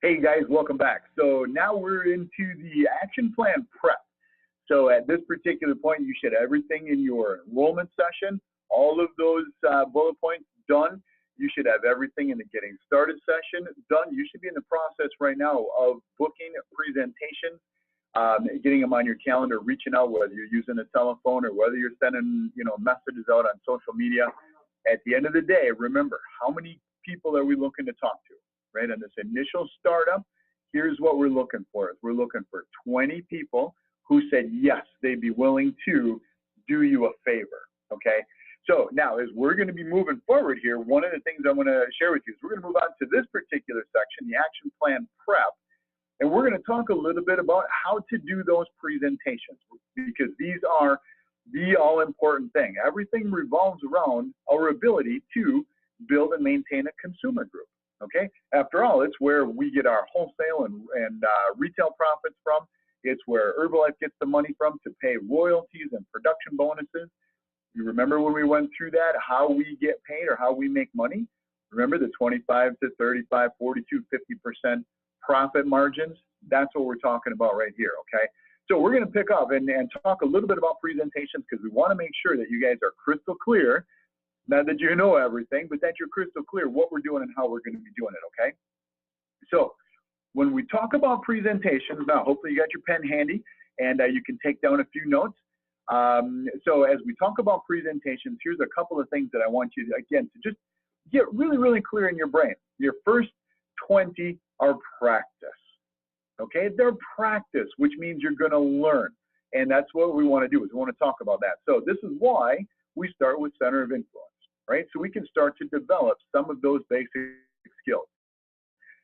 Hey guys, welcome back. So now we're into the action plan prep. So at this particular point, you should have everything in your enrollment session, all of those bullet points done. You should have everything in the getting started session done. You should be in the process right now of booking presentations, getting them on your calendar, reaching out, whether you're using a telephone or whether you're sending messages out on social media. At the end of the day, remember, how many people are we looking to talk to? Right, on this initial startup, here's what we're looking for. We're looking for 20 people who said yes, they'd be willing to do you a favor, okay? So now, as we're going to be moving forward here, one of the things I want to share with you is we're going to move on to this particular section, the action plan prep, and we're going to talk a little bit about how to do those presentations, because these are the all-important thing. Everything revolves around our ability to build and maintain a consumer group. Okay. After all, it's where we get our wholesale and retail profits from. It's where Herbalife gets the money from to pay royalties and production bonuses. You remember when we went through that, how we get paid or how we make money? Remember the 25 to 35, 42, 50% profit margins? That's what we're talking about right here. Okay. So we're going to pick up and talk a little bit about presentations, because we want to make sure that you guys are crystal clear. Not that you know everything, but that you're crystal clear what we're doing and how we're going to be doing it, okay? So when we talk about presentations, now hopefully you got your pen handy and you can take down a few notes. So as we talk about presentations, here's a couple of things that I want you to, again, to just get really, really clear in your brain. Your first 20 are practice, okay? They're practice, which means you're going to learn. And that's what we want to do, is we want to talk about that. So this is why we start with center of influence. Right? So we can start to develop some of those basic skills.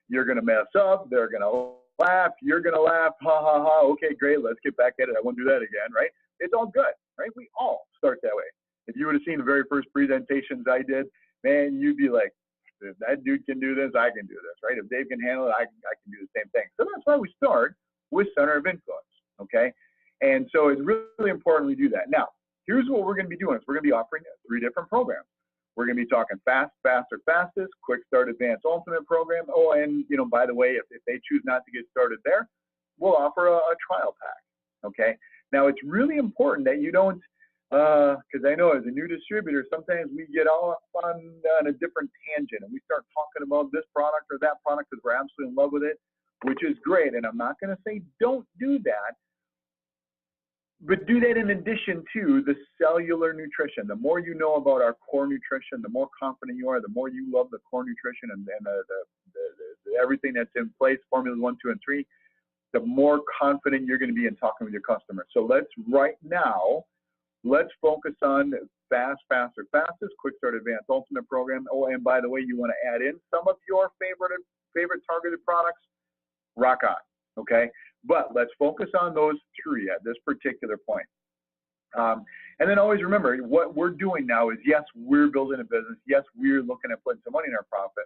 You're going to mess up, they're going to laugh, you're going to laugh, ha, ha, ha, okay, great, let's get back at it, I won't do that again, right? It's all good, right? We all start that way. If you would have seen the very first presentations I did, man, you'd be like, if that dude can do this, I can do this, right? If Dave can handle it, I can do the same thing. So that's why we start with center of influence, okay? And so it's really important we do that. Now, here's what we're going to be doing. We're going to be offering 3 different programs. We're going to be talking fast, faster, fastest, quick start, advanced, ultimate program. Oh, and by the way, if they choose not to get started there, we'll offer a trial pack. Okay. Now it's really important that you don't, because I know as a new distributor, sometimes we get all on a different tangent and we start talking about this product or that product because we're absolutely in love with it, which is great. And I'm not going to say don't do that. But do that in addition to the cellular nutrition. The more you know about our core nutrition, the more confident you are, the more you love the core nutrition and the everything that's in place, formulas 1, 2, and 3, the more confident you're going to be in talking with your customers. So right now, let's focus on fast, faster, fastest, quick start, advanced, ultimate program. Oh, and by the way, you want to add in some of your favorite targeted products, rock on, okay? But let's focus on those 3 at this particular point. And then always remember, what we're doing now is, yes, we're building a business. Yes, we're looking at putting some money in our profit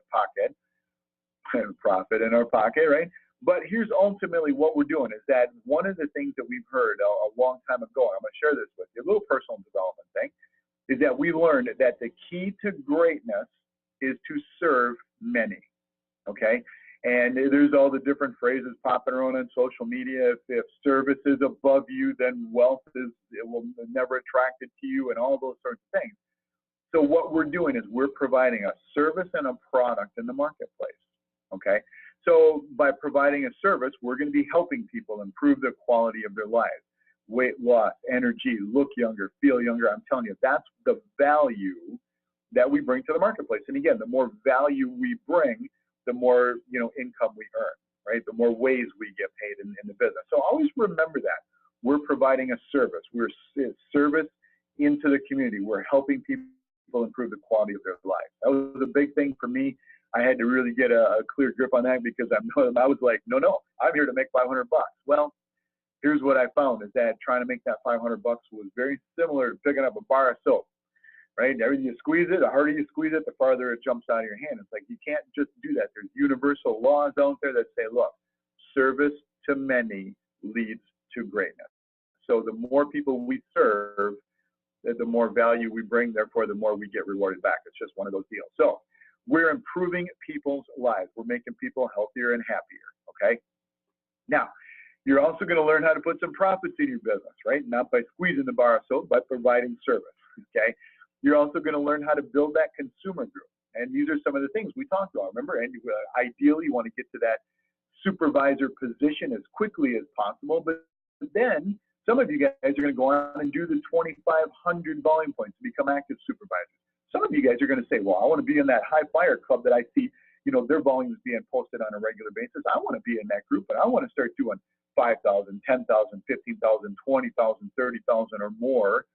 in our pocket, right? But here's ultimately what we're doing is that one of the things that we've heard a long time ago, and I'm going to share this with you, a little personal development thing, is that we learned that the key to greatness is to serve many, okay? And there's all the different phrases popping around on social media. If service is above you, then wealth it will never attract it to you, and all those sorts of things. So what we're doing is we're providing a service and a product in the marketplace, okay? So by providing a service, we're going to be helping people improve the quality of their lives. Weight loss, energy, look younger, feel younger. I'm telling you, that's the value that we bring to the marketplace. And again, the more value we bring, the more income we earn, right? The more ways we get paid in the business. So always remember that. We're providing a service. We're service into the community. We're helping people improve the quality of their life. That was a big thing for me. I had to really get a clear grip on that, because I was like, no, I'm here to make $500. Well, here's what I found is that trying to make that $500 was very similar to picking up a bar of soap. Right? Everything you squeeze it, the harder you squeeze it, the farther it jumps out of your hand. It's like you can't just do that. There's universal laws out there that say, look, service to many leads to greatness. So the more people we serve, the more value we bring, therefore the more we get rewarded back. It's just one of those deals. So we're improving people's lives. We're making people healthier and happier, okay? Now, you're also going to learn how to put some profits in your business, right? Not by squeezing the bar of soap, but providing service, okay? You're also going to learn how to build that consumer group. And these are some of the things we talked about, remember? And ideally, you want to get to that supervisor position as quickly as possible. But then some of you guys are going to go on and do the 2,500 volume points to become active supervisors. Some of you guys are going to say, well, I want to be in that high flyer club that I see, you know, their volumes being posted on a regular basis. I want to be in that group, but I want to start doing 5,000, 10,000, 15,000, 20,000, 30,000 or more,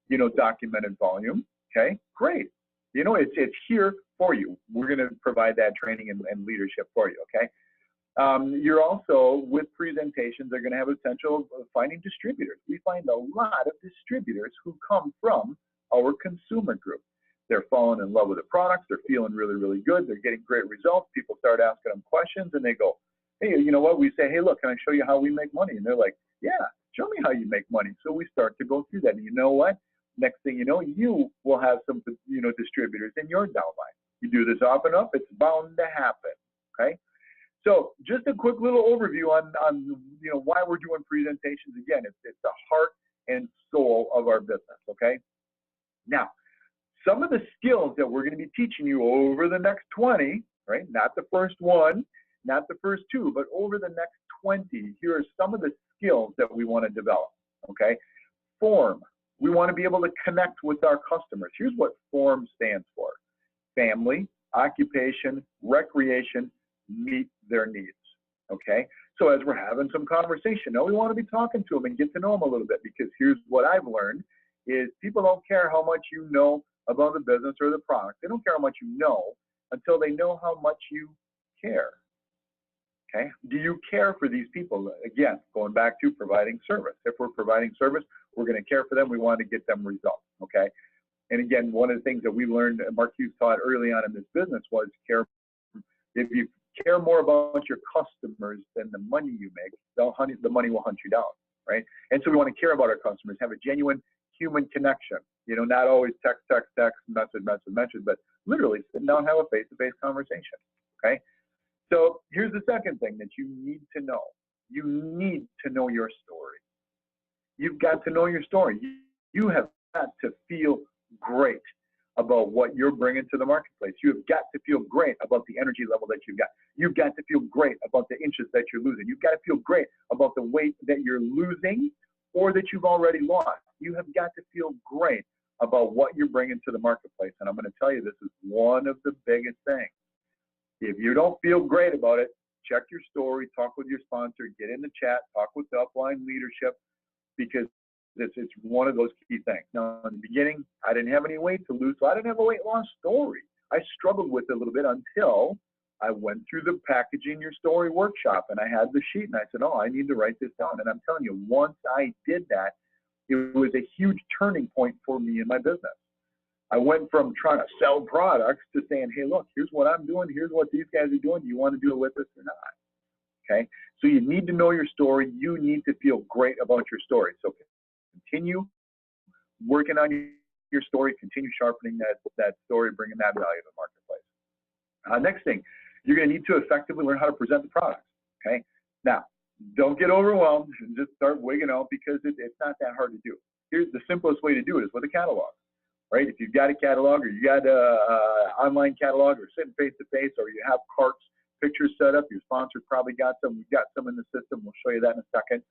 you know, documented volume. Okay, great. You know, it's here for you. We're going to provide that training and leadership for you, okay? You're also, with presentations, they're going to have a potential of finding distributors. We find a lot of distributors who come from our consumer group. They're falling in love with the products. They're feeling really, really good. They're getting great results. People start asking them questions, and they go, hey, you know what? We say, hey, look, can I show you how we make money? And they're like, yeah, show me how you make money. So we start to go through that. And you know what? Next thing you know, you will have some, you know, distributors in your downline. You do this often enough, it's bound to happen, okay? So just a quick little overview on you know, why we're doing presentations. Again, it's the heart and soul of our business, okay? Now, some of the skills that we're going to be teaching you over the next 20, right? Not the first one, not the first two, but over the next 20, here are some of the skills that we want to develop, okay? Form. We want to be able to connect with our customers. Here's what FORM stands for. Family, occupation, recreation, meet their needs, okay? So as we're having some conversation, now we want to be talking to them and get to know them a little bit, because here's what I've learned is people don't care how much you know about the business or the product. They don't care how much you know until they know how much you care, okay? Do you care for these people? Again, going back to providing service. If we're providing service, we're going to care for them. We want to get them results, okay? And again, one of the things that we learned, Mark Hughes taught early on in this business was care. If you care more about your customers than the money you make, the money will hunt you down, right? And so we want to care about our customers, have a genuine human connection, you know, not always text, message, but literally sit down and have a face-to-face conversation, okay? So here's the second thing that you need to know. You need to know your story. You've got to know your story. You have got to feel great about what you're bringing to the marketplace. You have got to feel great about the energy level that you've got. You've got to feel great about the inches that you're losing. You've got to feel great about the weight that you're losing or that you've already lost. You have got to feel great about what you're bringing to the marketplace. And I'm going to tell you, this is one of the biggest things. If you don't feel great about it, check your story, talk with your sponsor, get in the chat, talk with the upline leadership, because it's one of those key things. Now, in the beginning, I didn't have any weight to lose, so I didn't have a weight loss story. I struggled with it a little bit until I went through the packaging your story workshop, and I had the sheet, and I said, oh, I need to write this down. And I'm telling you, once I did that, it was a huge turning point for me in my business. I went from trying to sell products to saying, hey, look, here's what I'm doing. Here's what these guys are doing. Do you want to do it with us or not? Okay, so you need to know your story. You need to feel great about your story. So continue working on your story, continue sharpening that story, bringing that value to the marketplace. Next thing, you're going to need to effectively learn how to present the products, okay? Now, don't get overwhelmed and just start wigging out, because it's not that hard to do. Here's the simplest way to do it is with a catalog, right? If you've got a catalog, or you got an online catalog, or sitting face-to-face, or you have carts, pictures set up, your sponsor probably got some. We've got some in the system. We'll show you that in a second.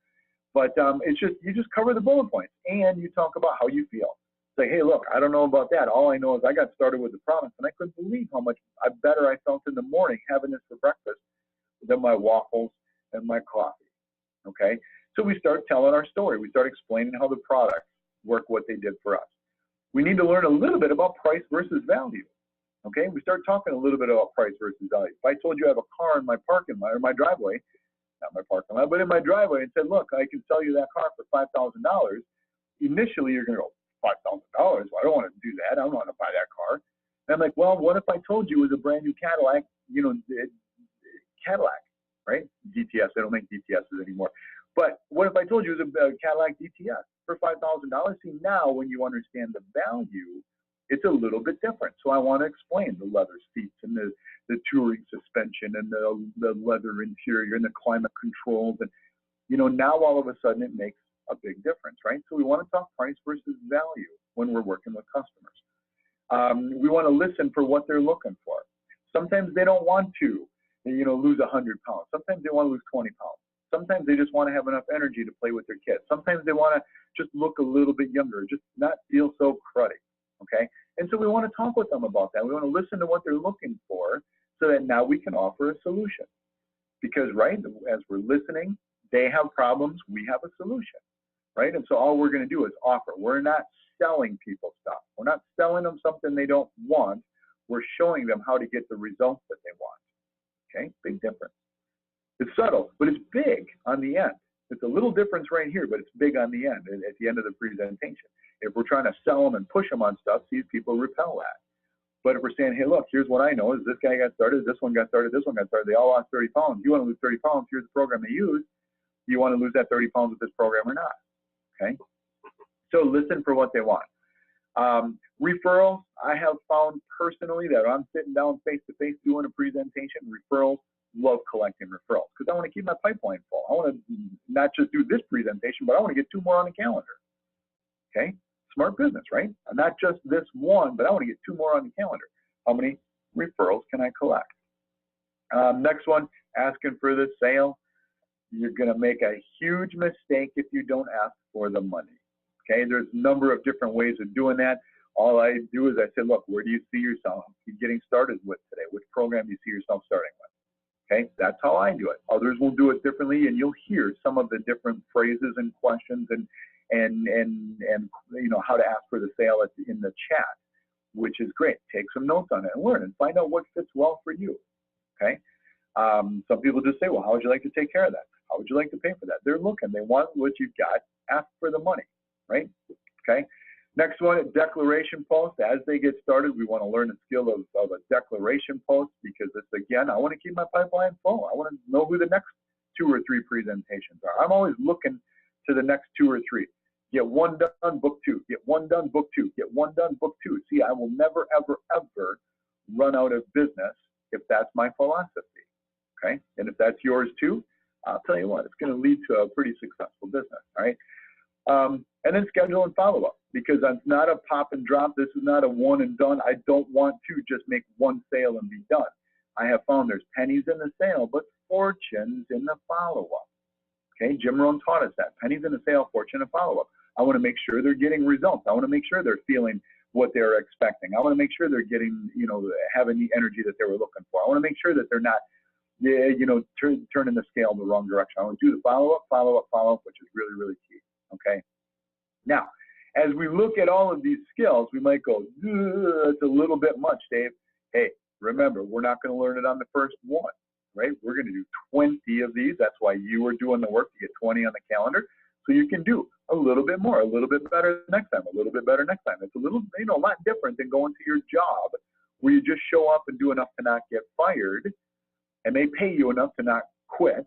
But it's just, you just cover the bullet points, and you talk about how you feel. Say, hey, look, I don't know about that. All I know is I got started with the product, and I couldn't believe how much better I felt in the morning having this for breakfast than my waffles and my coffee, okay? So we start telling our story. We start explaining how the products work, what they did for us. We need to learn a little bit about price versus value, okay? We start talking a little bit about price versus value. If I told you I have a car in my parking lot, or my driveway, not my parking lot, but in my driveway, and said, look, I can sell you that car for $5,000, initially you're going to go, $5,000? Well, I don't want to do that. I don't want to buy that car. And I'm like, well, what if I told you it was a brand new Cadillac, you know, Cadillac, right? DTS, they don't make DTSs anymore. But what if I told you it was a Cadillac DTS for $5,000? See, now when you understand the value, it's a little bit different. So I want to explain the leather seats and the touring suspension and the leather interior and the climate controls. And, you know, now all of a sudden it makes a big difference, right? So we want to talk price versus value when we're working with customers. We want to listen for what they're looking for. Sometimes they don't want to, you know, lose 100 pounds. Sometimes they want to lose 20 pounds. Sometimes they just want to have enough energy to play with their kids. Sometimes they want to just look a little bit younger, just not feel so cruddy, okay? And so we want to talk with them about that. We want to listen to what they're looking for so that now we can offer a solution. Because, right, as we're listening, they have problems, we have a solution, right? And so all we're going to do is offer. We're not selling people stuff. We're not selling them something they don't want. We're showing them how to get the results that they want, okay? Big difference. It's subtle, but it's big on the end. It's a little difference right here, but it's big on the end, at the end of the presentation. If we're trying to sell them and push them on stuff, these people repel that. But if we're saying, hey, look, here's what I know is this guy got started, this one got started, this one got started, they all lost 30 pounds. You want to lose 30 pounds, here's the program they use. Do you want to lose that 30 pounds with this program or not? Okay? So listen for what they want. Referrals, I have found personally that I'm sitting down face-to-face doing a presentation, referrals, love collecting referrals because I want to keep my pipeline full. I want to not just do this presentation, but I want to get 2 more on the calendar. Okay? Smart business, right? Not just this one, but I want to get 2 more on the calendar. How many referrals can I collect? Next one, asking for the sale. You're going to make a huge mistake if you don't ask for the money. Okay? There's a number of different ways of doing that. All I do is I say, look, where do you see yourself getting started with today? Which program do you see yourself starting with? Okay, that's how I do it. Others will do it differently, and you'll hear some of the different phrases and questions and you know how to ask for the sale in the chat, which is great. Take some notes on it and learn and find out what fits well for you. Okay, some people just say, well, how would you like to take care of that? How would you like to pay for that? They're looking. They want what you've got. Ask for the money, right? Okay. Next one, declaration post. As they get started, we want to learn the skill of a declaration post because this, again, I want to keep my pipeline full. I want to know who the next 2 or 3 presentations are. I'm always looking to the next 2 or 3. Get 1 done, book 2. Get 1 done, book 2. Get 1 done, book 2. See, I will never, ever, ever run out of business if that's my philosophy, okay? And if that's yours too, I'll tell you what, it's going to lead to a pretty successful business, all right? And then schedule and follow up because it's not a pop and drop. This is not a one and done. I don't want to just make 1 sale and be done. I have found there's pennies in the sale, but fortunes in the follow-up. Okay, Jim Rohn taught us that. Pennies in the sale, fortune in follow-up. I want to make sure they're getting results. I want to make sure they're feeling what they're expecting. I want to make sure they're getting, you know, having the energy that they were looking for. I want to make sure that they're not, you know, turning the scale in the wrong direction. I want to do the follow-up, which is really, really key. Okay. Now, as we look at all of these skills, we might go, it's a little bit much, Dave. Hey, remember, we're not going to learn it on the first one, right? We're going to do 20 of these. That's why you are doing the work to get 20 on the calendar. So you can do a little bit more, a little bit better next time, a little bit better next time. It's a little, you know, a lot different than going to your job where you just show up and do enough to not get fired and they pay you enough to not quit.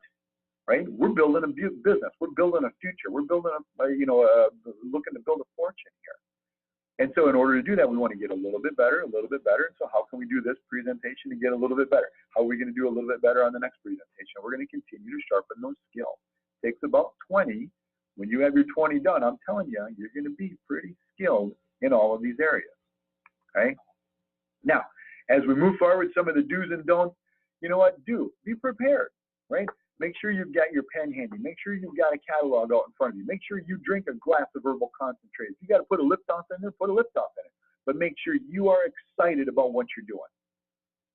Right? We're building a business. We're building a future. We're building looking to build a fortune here. And so in order to do that, we want to get a little bit better, a little bit better. And so how can we do this presentation to get a little bit better? How are we going to do a little bit better on the next presentation? We're going to continue to sharpen those skills. It takes about 20. When you have your 20 done, I'm telling you, you're going to be pretty skilled in all of these areas. Okay? Now, as we move forward, some of the do's and don'ts, you know what? Be prepared, right? Make sure you've got your pen handy. Make sure you've got a catalog out in front of you. Make sure you drink a glass of herbal concentrate. If you got to put a lip off in there, put a lip off in it. But make sure you are excited about what you're doing.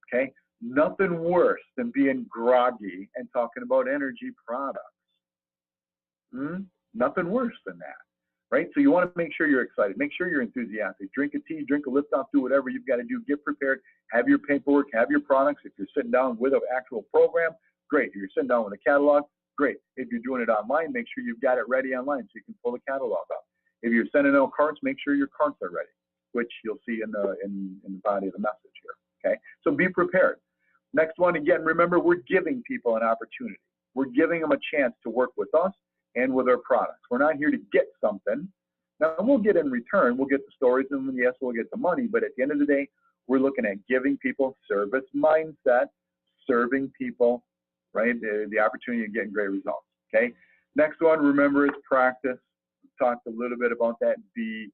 Okay? Nothing worse than being groggy and talking about energy products. Nothing worse than that. Right? So you want to make sure you're excited. Make sure you're enthusiastic. Drink a tea, drink a lift off, do whatever you've got to do. Get prepared. Have your paperwork. Have your products. If you're sitting down with an actual program, great. If you're sitting down with a catalog, great. If you're doing it online, make sure you've got it ready online so you can pull the catalog up. If you're sending out cards, make sure your cards are ready, which you'll see in the body of the message here. Okay, so be prepared. Next one, again, remember we're giving people an opportunity. We're giving them a chance to work with us and with our products. We're not here to get something. Now, we'll get in return, we'll get the stories, and yes, we'll get the money, but at the end of the day, we're looking at giving people service mindset, serving people, right? The opportunity of getting great results, okay? Next one, remember, is practice. We talked a little bit about that. Be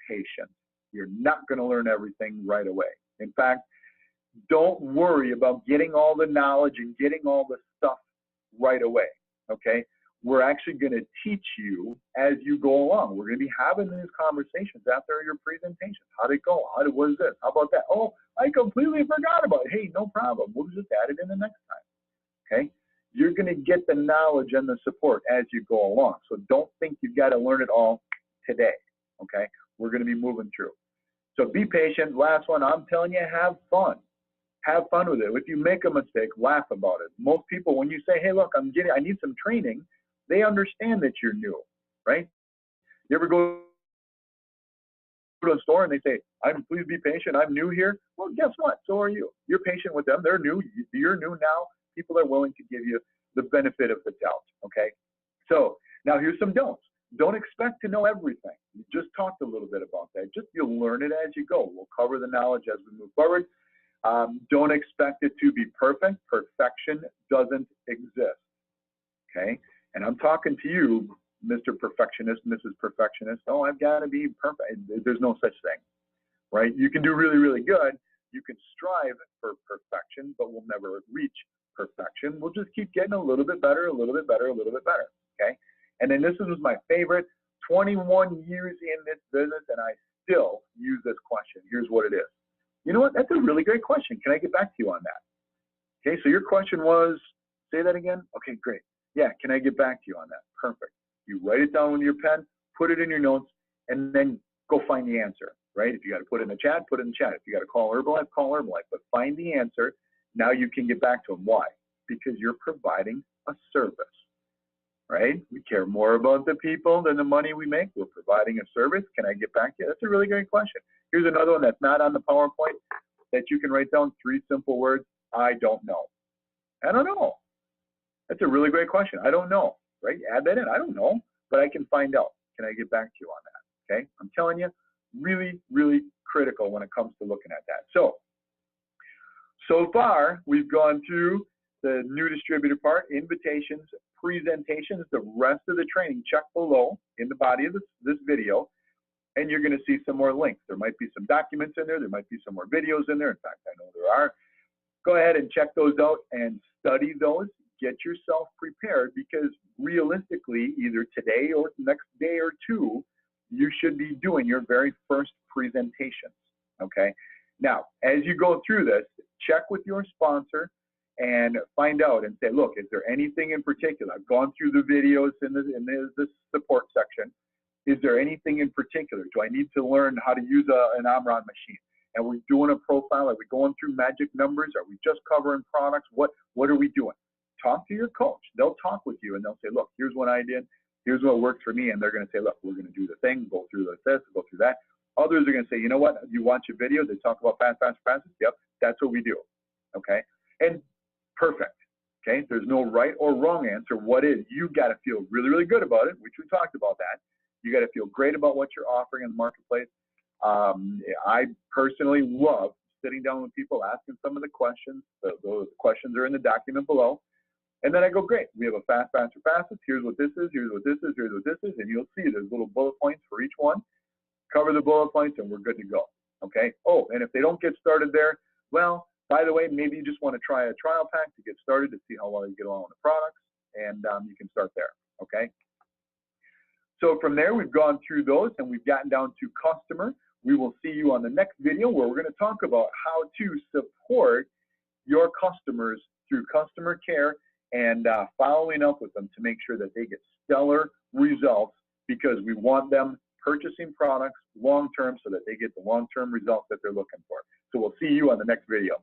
patient. You're not going to learn everything right away. In fact, don't worry about getting all the knowledge and getting all the stuff right away, okay? We're actually going to teach you as you go along. We're going to be having these conversations after your presentation. How'd it go? What is this? How about that? Oh, I completely forgot about it. Hey, no problem. We'll just add it in the next time, okay? You're going to get the knowledge and the support as you go along. So don't think you've got to learn it all today, okay? We're going to be moving through. So be patient. Last one, I'm telling you, have fun. Have fun with it. If you make a mistake, laugh about it. Most people, when you say, hey, look, I need some training, they understand that you're new, right? You ever go to a store and they say, please be patient, I'm new here. Well, guess what? So are you. You're patient with them. They're new. You're new now. People are willing to give you the benefit of the doubt, okay? So now here's some don'ts. Don't expect to know everything. We just talked a little bit about that. Just you'll learn it as you go. We'll cover the knowledge as we move forward. Don't expect it to be perfect. Perfection doesn't exist, okay? And I'm talking to you, Mr. Perfectionist, Mrs. Perfectionist. Oh, I've got to be perfect. There's no such thing, right? You can do really, really good. You can strive for perfection, but we'll never reach perfection. We'll just keep getting a little bit better, a little bit better, a little bit better, okay? And then this was my favorite, 21 years in this business, and I still use this question. Here's what it is. You know what? That's a really great question. Can I get back to you on that? Okay, so your question was, say that again? Okay, great. Yeah, can I get back to you on that? Perfect. You write it down with your pen, put it in your notes, and then go find the answer, right? If you got to put it in the chat, put it in the chat. If you got to call Herbalife, call Herbalife. But find the answer. Now you can get back to them. Why? Because you're providing a service, right? We care more about the people than the money we make. We're providing a service. Can I get back to you? That's a really great question. Here's another one that's not on the PowerPoint that you can write down 3 simple words. I don't know. I don't know. That's a really great question. I don't know, right? Add that in. I don't know, but I can find out. Can I get back to you on that? Okay? I'm telling you, really, really critical when it comes to looking at that. So far, we've gone through the new distributor part, invitations, presentations, the rest of the training. Check below in the body of this video, and you're going to see some more links. There might be some documents in there. There might be some more videos in there. In fact, I know there are. Go ahead and check those out and study those. Get yourself prepared, because realistically, either today or the next day or two, you should be doing your very first presentations, okay? Now, as you go through this, check with your sponsor and find out and say, look, is there anything in particular? I've gone through the videos in the support section. Is there anything in particular? Do I need to learn how to use an Omron machine? And we're doing a profile. Are we going through magic numbers? Are we just covering products? What are we doing? Talk to your coach. They'll talk with you and they'll say, look, here's what I did. Here's what worked for me. And they're going to say, look, we're going to do the thing, go through this, go through that. Others are going to say, you know what? You watch a video, they talk about fast. Yep, that's what we do. Okay? And perfect. Okay? There's no right or wrong answer. What is? You got to feel really, really good about it, which we talked about that. You got to feel great about what you're offering in the marketplace. I personally love sitting down with people, asking some of the questions. Those questions are in the document below. And then I go, great, we have a fastest. Here's what this is, here's what this is, here's what this is. And you'll see there's little bullet points for each one. Cover the bullet points and we're good to go, okay? Oh, and if they don't get started there, well, by the way, maybe you just want to try a trial pack to get started to see how well you get along with the products, and you can start there, okay? So from there, we've gone through those and we've gotten down to customer. We will see you on the next video where we're going to talk about how to support your customers through customer care and following up with them to make sure that they get stellar results, because we want them purchasing products long-term so that they get the long-term results that they're looking for. So we'll see you on the next video.